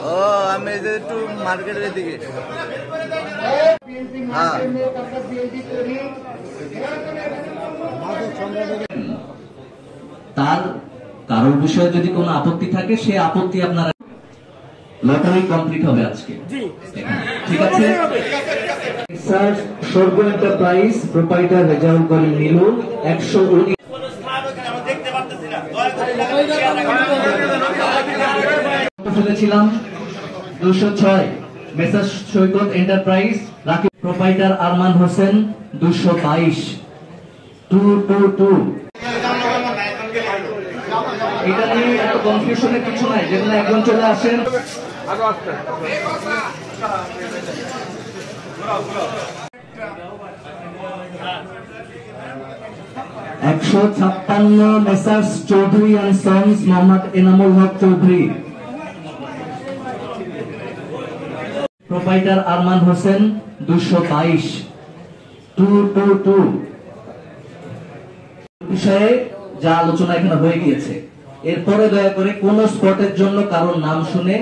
ও আমি একটু মার্কেটের দিকে তার কারোর বিষয়ে যদি কোনো আপত্তি থাকে সে আপত্তি আপনারা লটারি কমপ্লিট হবে আজকে ঠিক আছে স্যার স্বর্গ এন্টারপ্রাইজ প্রোপাইটার রেজাউল করিম নীলু 119 ফেলেছিলাম 206 মেসার্স সৈকত এন্টারপ্রাইজ রাকিব প্রোপাইটার আরমান হোসেন 222 222 এটা নিয়ে এত কনফিউশনের কিছু নাই যেখানে একজন চলে আসেন 156 Messrs Chowdhury and sons Mohammad Enamul Haque Chowdhury proprietor Arman Hossain 222 222 বিষয়ে যা আলোচনা এখানে হয়ে গিয়েছে এরপরে দয়া করে কোন স্পটের জন্য কারোর নাম শুনে